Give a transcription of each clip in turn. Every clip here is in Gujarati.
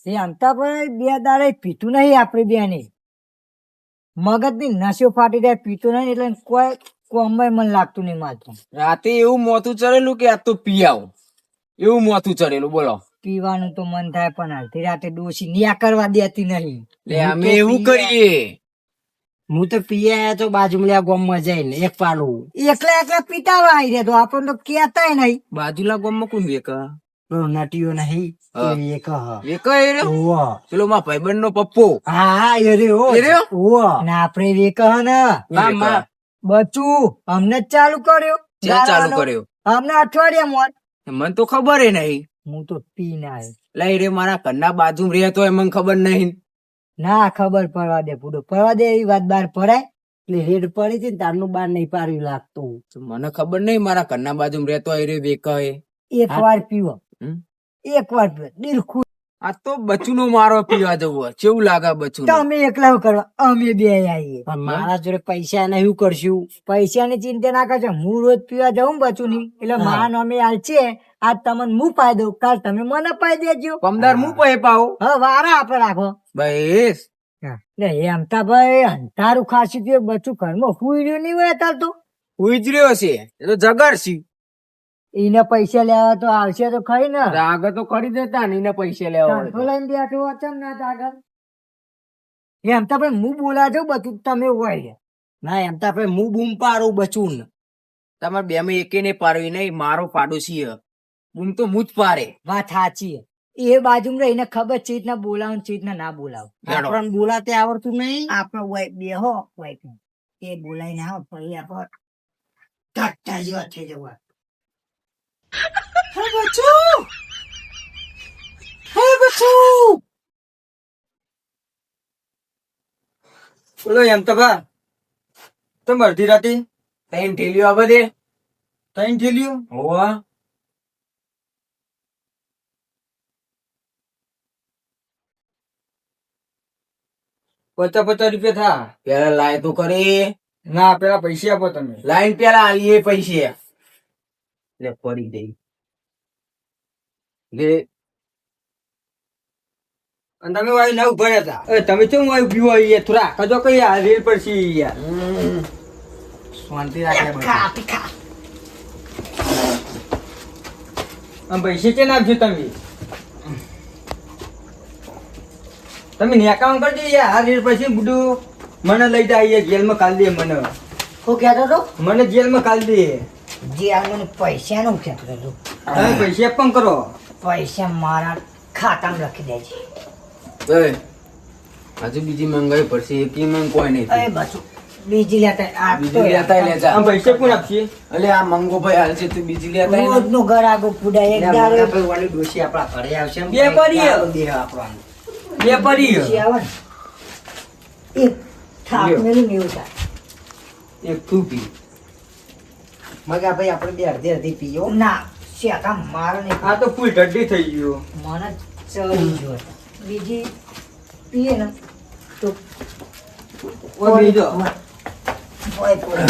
એ અંતાભાઈ બે દાડે પીતું નહીં આપડે બે ને મગજ ની નશો ફાટી જાય પીતું નહીં એટલે કોઈ કોમમાં મન લાગતું નહીં મારતું. રાતે એવું મોથું ચડેલું કે આ તો પી આવું એવું મોથું ચડેલું બોલો. પીવાનું તો મન થાય પણ અડધી રાતે ડોસી નિયા કરવા દેતી નહીં. લે અમે એવું કરીએ. હું તો પી આયા તો બાજુમાં ગામમાં જઈને એક પાલું એકલા એકલા પીતાવા આવી રહ્યા તો આપણને તો કેતાય નહીં. બાજુલા ગામમાં કોણ વેકા નટીઓ નહીં હા. એ એક હ. વેકા એ રહ્યો? ઓવા. પેલો મારા ભાઈબંધ નો પપ્પો. હા એ રહ્યો. એ રહ્યો? ઓવા. ને આપડે વેક ને હા, માં. બચું અમને જ ચાલુ કર્યો. જ્યાં ચાલુ કર્યો અમને અઠવાડિયામાં મને તો ખબર નહીં. હું તો પી ના આવ્યો. લઈ રે મારા ઘરના બાજુ રહેતો હોય મને ખબર નહીં. ના ખબર પડવા દે પૂરો પડવા દે એવી વાત બહાર પડાય. એટલે રેડ પડી હતી ને તારનું બાર નહીં પાડ્યું લાગતું. તો મને ખબર નહીં મારા ઘરના બાજુ રહેતો હોય રે વેકા એ. એક વાર પીવો હમ? એક વાર પીવો દિલ ખુશ. આ તો બચુનો મારો પીવા જવું કેવું લાગે બચું. તમે એકલા કરવા અમે બે આવીએ. પણ મારા જોડે પૈસા નહીં શું કરશું. પૈસાની ચિંતા ના કરજો હું રોજ પીવા જાઉં બચું ની એટલે હા. મારા નામે હાલ છે આજ તમને હું પાઈ દઉં કાલ તમે મને પાઈ દેજો. પમદાર હું પે પાવ હવે વારા આપડે રાખો. બસ. એટલે એમ તા ભાઈ અંધારું ખાસી થયું બચું ઘરમાં હુઈ રહ્યું નહીં હોય તાર તો ઉજર્યો છે એ તો જગર છે. એને પૈસા લેવા તો આવશે તો ખરી ને. આગળ તો કરી દેતા ને એને પૈસા લેવા હોય કાંઠો તો. લઈને બેઠો હતો ને આગળ એમ તા ભાઈ હું બોલાજો બધું તમે હોય. ના એમ તો આપણે હું બૂમ પાડું બચું ને. તમારે બે માં એકે ને પાડવી નહીં મારો પાડોશી હે. બૂમ તો હું જ પાડે. વાત સાચી એ બાજુ રહીને ખબર છે રીતના બોલાવું છે રીતના ના બોલાવું. હેડો. આપણને બોલાતે આવડતું નહીં. આપડે હોય બેહો હોય એ બોલાઈને આવો પછી આપડે ટાટા જેવા થઈ જવા. હે બચું. હે બચું. બોલો એમ તો બા તમે અડધી રાતે તૈન ઠેલીઓ આ બધે. ત્રણ થેલીઓ હોવા ₹50 રૂપિયા થા. પેલા લાય તો કરી. ના પેલા પૈસા આપો તમે. લાઈન પેલા આલીએ પૈસે. લે પડી દઈ. લે અને તમે વાય ના ઉભા હતા. તમે કેમ વાય પીવો અહીંયા થોડા કજો કઈ આ રેલ પર છી યાર. શાંતિ રાખે બચું. આમ પૈસા કે નાખજો તમે. તમે નેકામ કરજો યાર આ રેલ પછી બધું મને લઈ જાય જેલમાં કાલ દે મને. શું કહેતો હતો મને જેલમાં કાલ દે. જે આ મને પૈસા નું કહેતો હતો. તમે પૈસા પણ કરો. પૈસા મારા ખાતામાં લખી દેજે. એ, હજુ બીજી મંગાવી પડશે એકી મંગ કોઈ નહીં. એ બચું બીજી લેતા આ તો બીજી લેતા લેજા. આમ પૈસા કોણ આપશે. અલે આ મંગો ભાઈ હાલશે તું બીજી લેતા આય ને. રોજ નું ઘર આગળ પુડાય એક દાડો આપણે વાલી ડોશી આપણા ઘરે આવશે એમ બે પડી. દેહ આપણને. બે પડી પછી આવે ને એક થાક લ્યો. મેલું ને એવું થાય. એક થૂપી. મગા ભાઈ આપણે બે અડધી અડધી પીઓ. ના શેકા મારે નહીં આ તો ફૂલ ઢડ્ડી થઈ ગયો. મને ચડી ગયો બીજી પીએ ને તો ઓય બીજો. હોય પડે.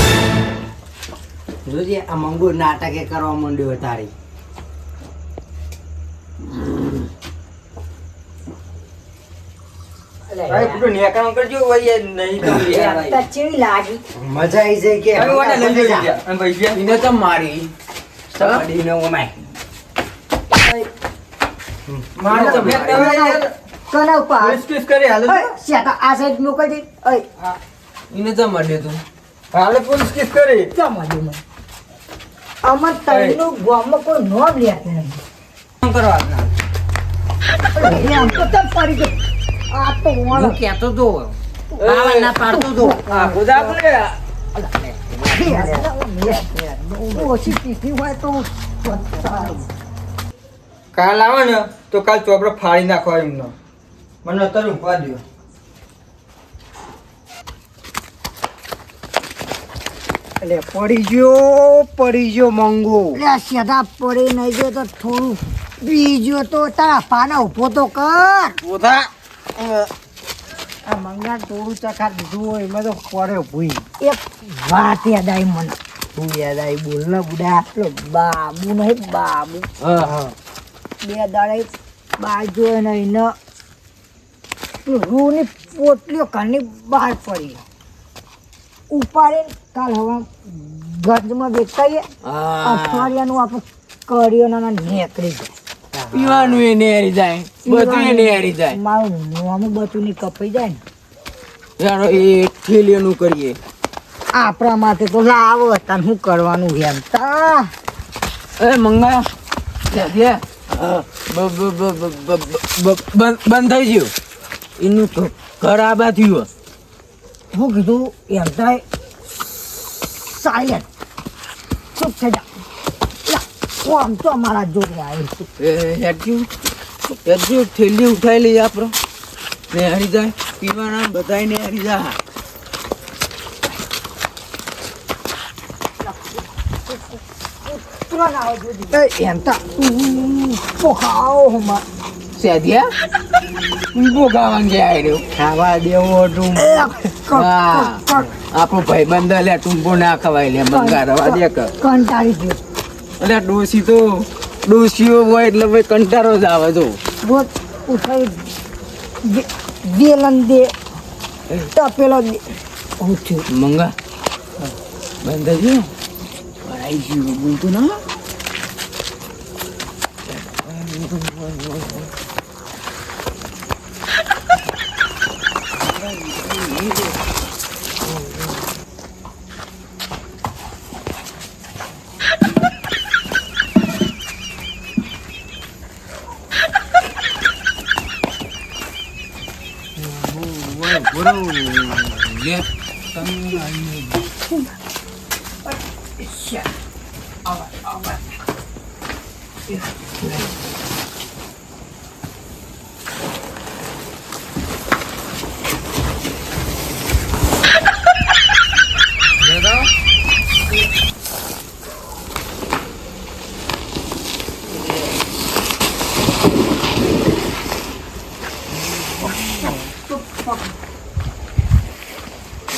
જોજે આ મંગુ નાટકે કરવા માંડ્યો તારી. અલે ભાઈ બધું નેકામ કરજો ભાઈ નહીં તો યાર. યાર, ચેવી લાગી મજા આવી જાય કે હવે ઓને લઈ જજો યાર. અને પૈસા એને તો મારી. સપડીને ઓમાય. મારે તો બે તમે યાર કના ઉપર કિસ કરે હાલે. ઓય, શેકા આ સાઈડ મોકલજે ઓય એને તો મળે તું. હાલે પોલીસ કેસ કરે. જમા દે મને અમર તઈનું ગામમાં કોઈ નોમ લેત નહીં. શું કરવા આપના? અલે, એમ તો તમ પડી ગયો આ તો હું વાળો કહેતો તો બાવા ના પાડતો તો. આ ખુદા આપણે ઓછી પીધી હોય તો કાલ આવે ને તો કાલ ચોપડો ફાડી નાખો એમનો. મને અત્યારે ઊંઘવા દો. એટલે પડી ગયો મંગો. એટલે સીધા પડી નહીં ગયો તો થોડું બીજો તો તારા પાના ઉભો તો કર. પોતા આ મંગા થોડું ચખા દીધું હોય એમાં તો પડ્યો ભૂઈ. એક વાત યાદ આવી મને. તું યાદ આવી બોલ ને બુડા. પેલો બાબુ નહીં બાબુ હા હા બે દાડે બાજુ એને રૂની પોટલીઓ ઘરની બહાર પડી ઉપાડીને કાલ હવા ગંજમાં વેચાઈએ અઠવાડિયાનું આપણે કરિયાણાના નીકળી જાય પીવાનું એ નેરી જાય બધું એ નેરી જાય મારું મોંમાં બધું ની કપાઈ જાય ને યાર એ થેલીનું કરીએ આપણા માટે તો લાવો તાન શું કરવાનું એમ તા એ મંગા બંધ થઈ ગયું એનું ઘર આબા થયું શું કીધું એમ થાય સાયલેન્ટ ચૂપ થઈ જા ઓ આમ તો અમારા જોડે આવી હેડ્યું થેલી ઉઠાઈ લઈએ આપણો ને હરી જાય પીવાના બધાય ને હરી જાય એમ તા પોખાઓ હમા સેધિયા ભોગાવા ગયા રહ્યો ખાવા દેવો તું આપણો ભાઈ બંધ લે ટૂંપો ના ખવાય લે મંગા રવા દે કર કંટાળી ગયો એટલે ડોસીઓ હોય એટલે ભાઈ કંટાળો જ આવે તો રોજ ઉઠાવી વેલન દે તપેલો દે હું થયું મંગા બંધ થઈ ગયો ભરાઈ ગયું બોલતું ના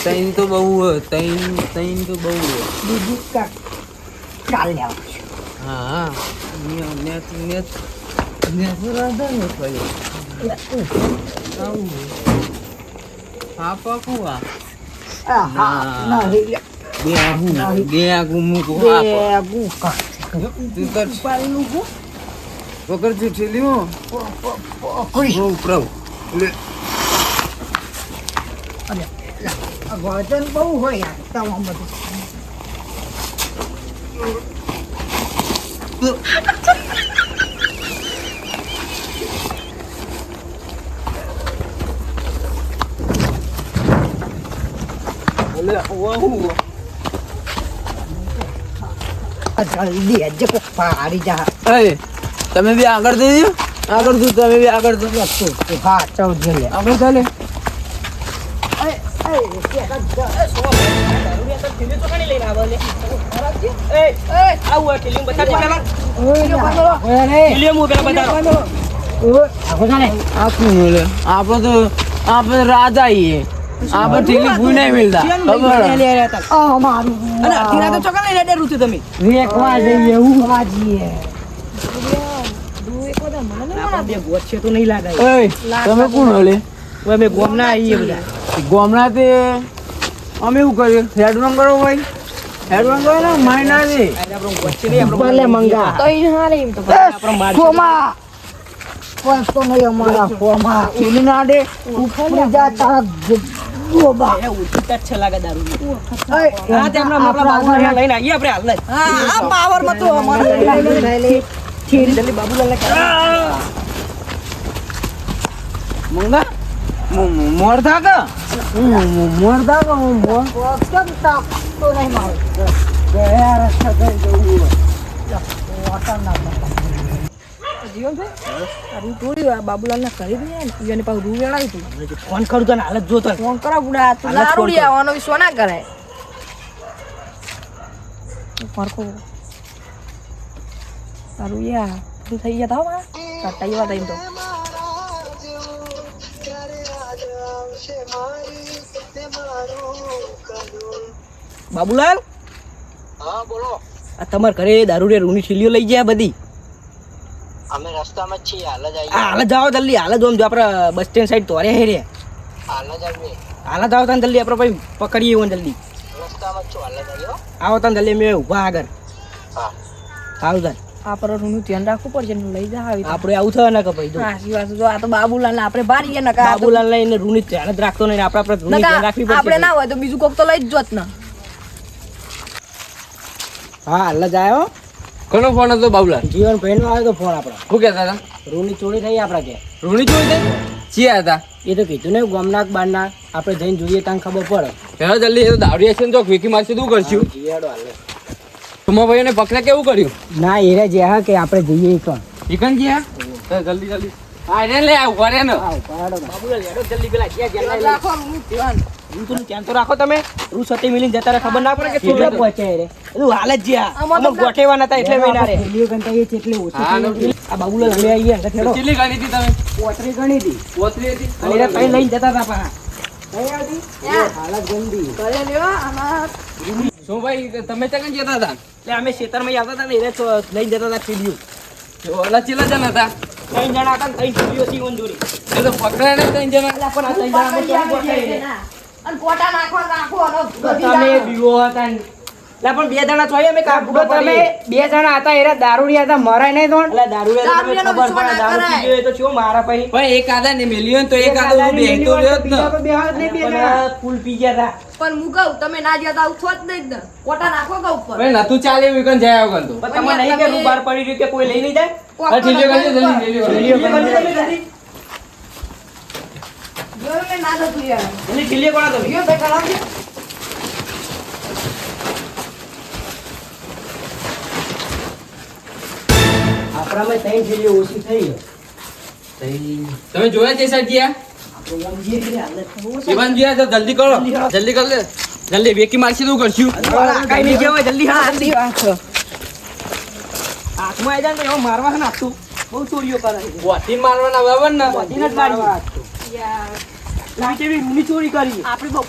તૈન તો બહુ તૈન તો બહુ બીજું કાલ લેવા હા ને રાધા ને પડ્યો પાપા કુવા બે આગું મૂકું પકડ ચૂઠેલી પ્રભુ વજન બહુ હોય યાર તમામ બધું જલ્દી હજે કોક પાડી જા તમે બી આગળ જજો આગળ તું તમે બી આગળ જજો હા ચાલ જલે આગળ ચાલે આપડે રાજા આપણે ઠીલી ભૂઈ નહીં મિલતા તમે કોણ ઓલે ગોમના તે અમે શું કર્યું હેડવાન કરો ભાઈ હેડવાન કરો ને મારી ના દે ભલે મંગા ફોમા કોઈ તો નહીં અમારા ફોમા ઠીલી ના દે ઉપડી જા તારા ગોબા મંગા મોર થા કે મોર થા કે મોર કેમ તાપતો નહીં મારે ગયા રસ્તા કઈ જવું વાટા ના બાબુલાલ ના કરી દે ને પાછું રૂ વેળાય તું ફોન કરું તને હાલત જોતો ફોન કરા બુડા તું દારૂડી આવવાનો વિશ્વ ના કરે ફરકો તારું યા તું થઈ ગયા થાવ કાટા જેવા થઈ તો બાબુલાલ હા બોલો આ તમાર ઘરે દારૂ રે રૂની થેલીઓ લઈ ગયા બધી અમે રસ્તામાં જ છીએ, હાલ જ આવીએ. હાલ જાઓ જલ્દી, હાલ જ આમ જો આપણે બસ સ્ટેન્ડ સાઈડ તોરે હે રે. હાલ જ આવીએ. હાલ જાઓ તને જલ્દી આપણે ભાઈ પકડીએ એવું જલ્દી. રસ્તામાં જ છું, હાલ જ આવીએ. આવો તને જલ્દી મેં ઊભા આગળ. હા. આવ તને આપણે રૂનું ધ્યાન રાખવું પડશે ને લઈ જા આવી આપણે આવું થવા ના કે ભાઈ જો. સાચી વાત છે. જો આ તો બાબુલાલ આપણે બારીએ ને બાબુલાલ લઈને રૂની ધ્યાન જ રાખતો નહીં, આપણે રૂની ધ્યાન રાખવી પડશે. આપણે ના હોય તો બીજું કોક તો લઈ જ જોત ને. હા હાલ જ આવ્યો. કોનો ફોન હતો બાબુલાલ? જીવન ભાઈનો આવ્યો તો ફોન આપણો. શું કહેતા હતા? રૂની ચોરી થઈ આપણા કે. રૂણી જોઈ દે ચિયા હતા? એ તો કીધું ને ગામના બારના આપણે જઈને જોઈએ ત્યાં ખબર પડે. હેલો જલ્દી, એ તો દારૂ છે ને તો વિકી મારશે શું કરશું? જીયાડો હાલે. તમારા ભાઈઓને પકડ્યા કેવું કર્યું? ના એરા જે હા કે આપણે જઈએ કોણ. ચિકન ચિયા? જલ્દી જલ્દી હા એને લે આવ કરે ને. બાબુલાલ હેડો જલ્દી પેલા જ્યાં રાખો રૂનું ધ્યાન. રૂ ધ્યાન તો રાખો તમે. રૂ સતી મિલીને જતા રહે ખબર ના પડે કે કેટલા પહોંચે રે. બધું હાલ જ જ્યાં આમાં તો અમુક ગોઠેવા નતા એટલે મહિના રે. હા, આ બાબુલાલ અમે આવીએ એટલે હેડો. કેટલી ગણી હતી તમે? પોતરી ગણી હતી. પોતરી હતી. અને એરા કઈ લઈને જતા હતા પાછા. હાલત ગંદી. કરે લ્યો આમાં શું ભાઈ તમે ત્યાં જતા હતા? એટલે અમે ખેતરમાં આવતા હતા ને એને તો લઈને જતા હતા સીડીઓ. ઓલા ચેલા જણા હતા? 3 જણા હતા ને 3 સીડીઓ હતી ઓંજોરી. એ તો પકડાય ને ત્રણ જણા. એટલે પણ આ 3 જણા અમે ક્યાં ગોઠાઈ રે. અને કોટા નાખો તમે બીવો હતા ને. એટલે પણ 2 જણા જોઈએ અમે કાબુડો તમે 2 જણા હતા એરા દારૂડિયા હતા મરાય નહીં તો એટલે દારૂડિયા તમે દારૂડિયાનો ખબર પડે વિશ્વાસ ના દારૂ કરાય. પી ગયો તો શું મારા પછી પણ એક આદા ને મિલિયન તો એક આદા તો બેહતો રહ્યો જ ને. ફૂલ પી ગયા હતા. પણ હું કહું તમે ના જ્યાં આવું છો જ નહીં જ ને. કોટા નાખો કે ઉપર ભાઈ નતું ચાલે એવું કન જાય આવગન તો. પણ તમને નહીં કે બહાર પડી રહ્યું કે કોઈ લઈ નહીં જાય. હા ઠીક છે જલ્દી ઠીલીઓ જલ્દી કરી તમે જલ્દી. જોયું ને ના થતું યાર. જલ્દી ઠીલીઓ કરો તમે. જોયું ભાઈ કરાવજો. આપણામાં 3 ઠીલીઓ ઓછી થઈ તમે જોયા છે સર ગયા? જીવન જોયા તો જલ્દી કરો, જલ્દી કર લે. જલ્દી વેકી મારશે તો કરશું. કઈ નહીં કહેવાય જલ્દી હા જલ્દી. આખો. હાથમાં આવી જાય ને તો એવો મારવા છે ને આપતું બહુ ચોરીઓ કરે છે. બોથી મારવાના બરાબર ને? બોધીને જ મારી. યાર લાઈટ એવી રૂની ચોરી કરી. આપણી બહુ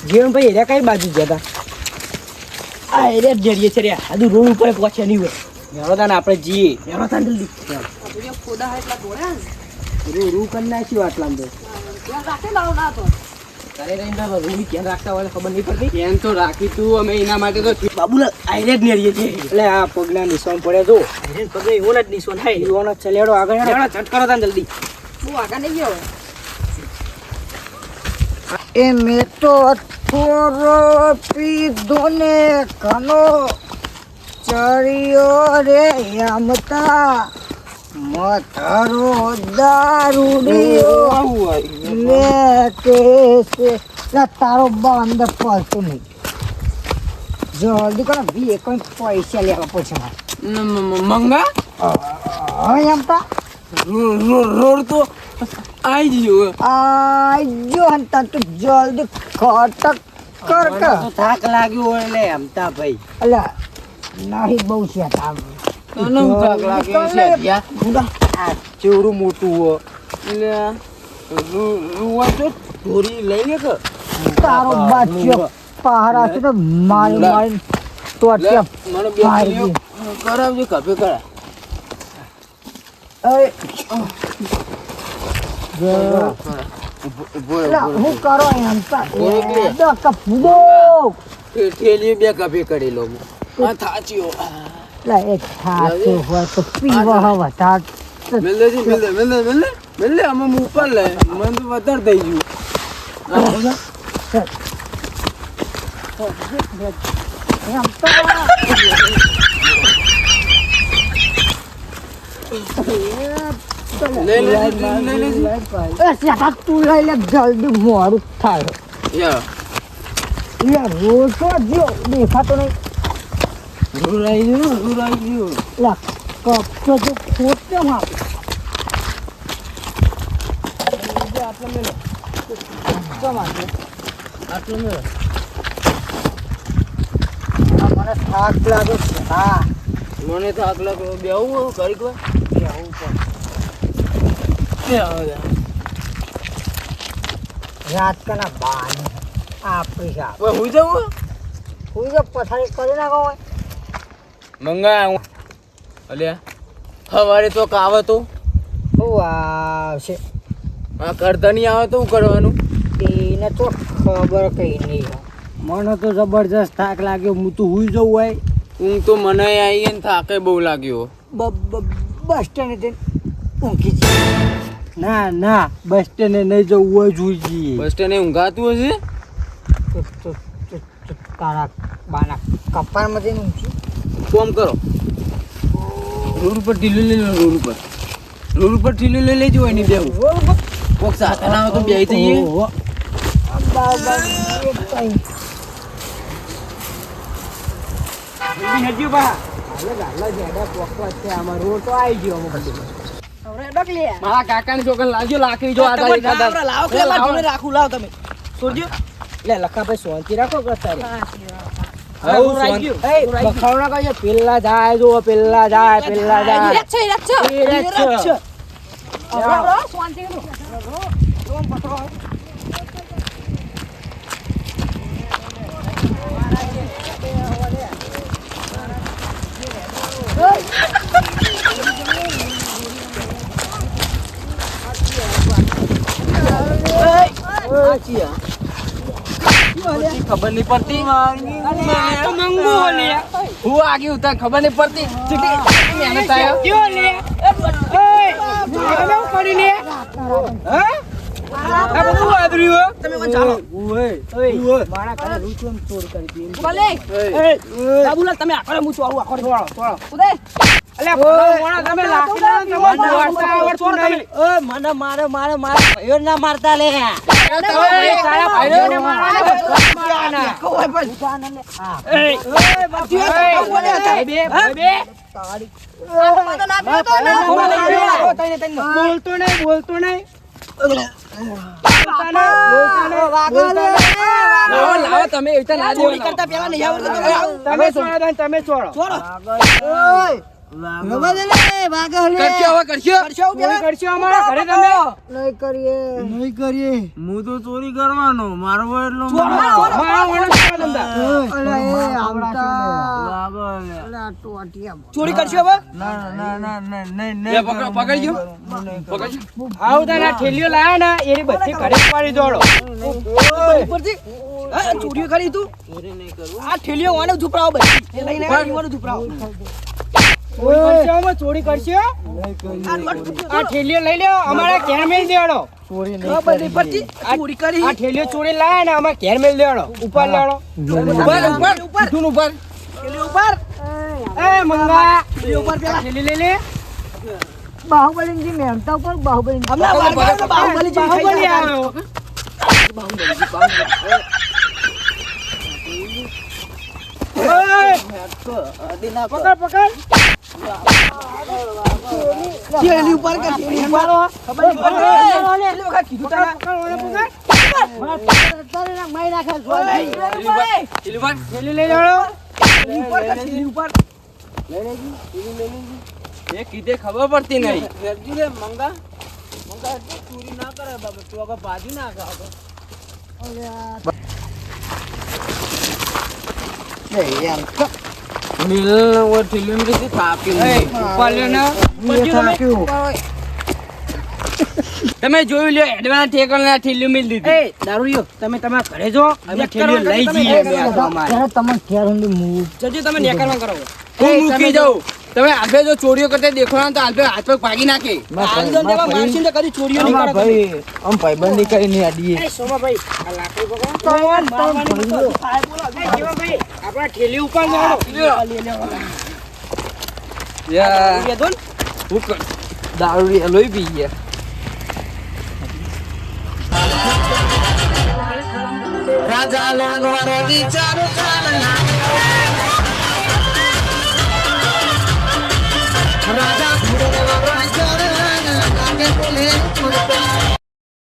જીવનભાઈ એરિયા કઈ બાજુ ગયા હતા? આ એરિયા જ જરીએ છે રે. આજુ રોડ ઉપર પહોંચ્યા નહીં હોય. હેરો તાને આપણે જઈએ. હેરો તાને જલ્દી. આપણે ખોદા હોય એટલા તોડ્યા ને. રૂ કરી નાખ્યું આટલામાં તો. ત્યાં રાખે લાવો ના તો. તારે રહીને તો રૂની ક્યાં રાખતા હોય ખબર નહીં પડતી. કેમ તો રાખી તું અમે એના માટે તો બાબુલાલ આયરે જ નેરીએ છે. એટલે આ પગના નિશાન પડ્યા જો. આયરે પગે એવો જ નિશાન થાય. એવો જ ચલેડો આગળ હેડો ઝટ કરો તાને જલ્દી. બહુ આગળ નહીં ગયો હવે. એ મેં તો થોડો પીધો ને ઘણો ચડ્યો રે આમતા મથરો દારૂડિયો મેં કે છે લા તારો બા અંદર પડતો નહીં જલ્દી કરો બી કોઈ પૈસા લેવા પડશે મારે મંગા હવે આમતા રોડ તો આવી ગયો. આજો હંતા તું જલ્દી ખટક કર કે થાક લાગ્યો હોય એટલે હમતા ભાઈ. અલા નહીં બહુ છે તામ તને હું થાક લાગ્યો છે ત્યાં? આ ચેવડું મોટું હો એટલે રૂવા તો ધોરી લઈ લે કે તારો બાચ્યો પહારા છે તો મારી મારી તો લે, અત્યારે મને બે કિલો કરાવજો કભે કરા. હું કરો એમ ફૂદો ઠેલી બે કભે કરી લો. આ થાચ્યો. એક થાતું હોય તો પીવા હવા થાત મેલે જી મેલે આમાં હું ઉપર લે મને તો વધારે થઈ ગયું. એમ તો તું લઈ લે જલ્દી મોડું થાય યા રોજ તો જો દેખાતો નહીં રૂરાઈ ગયું. લા કપતો જો ખોટ કેમ આપે મને થાક લાગે છે હા મને તો આગ લાગે બેહું કરી કોઈ રાત કના બાની આપણી સાહેબ હું જવું હું જો પથારી કરી નાખો હોય મંગા અલ્યા સવારે તો આવે તો હું આવશે આ કરતા નહીં આવે તો શું કરવાનું? એને તો ખબર કઈ નહીં. મને તો જબરજસ્ત થાક લાગ્યો, હું તો હુઈ જવું હોય. ઊંઘ તો મને આવી ને થાકે બહુ લાગ્યો. બસ સ્ટેન્ડ જઈને ઊંઘી જઈએ. ના ના, બસ સ્ટેન્ડે નહીં જવું હોય, જોઈ જઈએ. બસ સ્ટેન્ડે ઊંઘાતું હશે. તારા બાના કપાળમાં જઈને ઊંઘી. કોમ કરો, રોડ ઉપર ઢીલું લઈ લો. રોડ ઉપર ઢીલું લઈ લેજો. એની બેવું કોક સાથે ના આવે તો બે જઈએ. ઓહો. હજુ બા હાલો જેડા પોકવા છે. આમાં રોડ તો આવી ગયો અમુક બધું. હવે ડકલી મારા કાકાની છોકરા લાગ્યો લાકડી જો આ લાવો કે મારા જોડે રાખું લાવ તમે છોડજો લે લખાભાઈ શાંતિ રાખો કરતા રે. આવું રાખ્યું. બખાવડા કહે છે, પેલા જાય જો, પેલા જાય, પેલા જાય. ઈ છે શાંતિ કરો ખબર નહીં પડતી. હું આગી ઉતાર ખબર નહીં પડતી. કેટલી મહેનત આવ્યો. તમે કોણ ચાલો મારા ઘરે રૂચું ચોર કરી દી. ભલે બાબુલાલ તમે આખરે હું ચોરું આખરે છોડો. ઉદય અલ્યા મોણા તમે લાકડા તમને વાળતા આવડતું નહીં. ઓય મને મારે ભાઈઓ ના મારતા લે. તારા ભાઈઓને મારવાના. બોલતો નહીં. લાવો તમે એવી રીતે ના ચોરી કરતા પેલા નહીં આવડતું તમે છોડો. કરશો. ચોરી કરશો અમારા ઘરે તમે. નહીં કરીએ. હું તો ચોરી કરવાનો મારો એટલો ચોરી કરશો હવે પકડજો. આવું તારા ઠેલીઓ લાયા ને એની બધી ઘરે પાડી દોડો. ઉપરથી ચોરીઓ કરી તું આ ઠેલીઓ વાને ઝુપડાવો બધી એ લઈને વાને ઝુપડાવો ચોરી કરશો. આ ઠેલીઓ લઈ લ્યો, અમારા ઘેર મેલ દેવાનો. બધી પરથી ચોરી કરી આ ઠેલીઓ ચોરી લાયા ને અમારા ઘેર મેલ દેવાનો. ઉપર લેવાનો. ઉપર ઉપર ઠેલી ઉપર એ મંગા ઠેલી ઉપર પેલા ઠેલી લઈ લે. બાહુબલી મહેનતા ઉપર બાહુબલી હમણાં વાળવાનો બાહુબલી જેવી થઈ બાહુબલી જાય. આવ્યો. પકડ. ઠેલી ઉપર કે ઠેલી ઉપર ખબર નહીં પડતી. કેટલી વખત કીધું તને ઠેલી લઈ લેવાનો. ઠેલી ઉપર કે ઠેલી ઉપર એ કીધે ખબર પડતી નહીં. તમે જોયું લ્યો, એડવાન્સ ઠેકાણા ઠેલીઓ મિલ દીધી. દારૂડિયો તમે તમારા ઘરે જો, અમે ઠેલીઓ લઈ જઈએ. તમને ખ્યાલ જજો તમે નેકરવા કરો હું મૂકી જાઉં. તમે આલ્ફે જો ચોરીઓ કરતા દેખો તો આલ્ફે હાથ પગ ભાગી નાખે. આંદોલન દેવા માણસીને કદી ચોરીઓ નહીં કરો તમે. આમ ભાઈબંધી કરીને આડીએ. એ સોમાભાઈ આ લાકડી પકડો. આપણા ઠેલી ઉપર જાઓ. યા દોન દારૂ લોહી પી ગયા. રાજા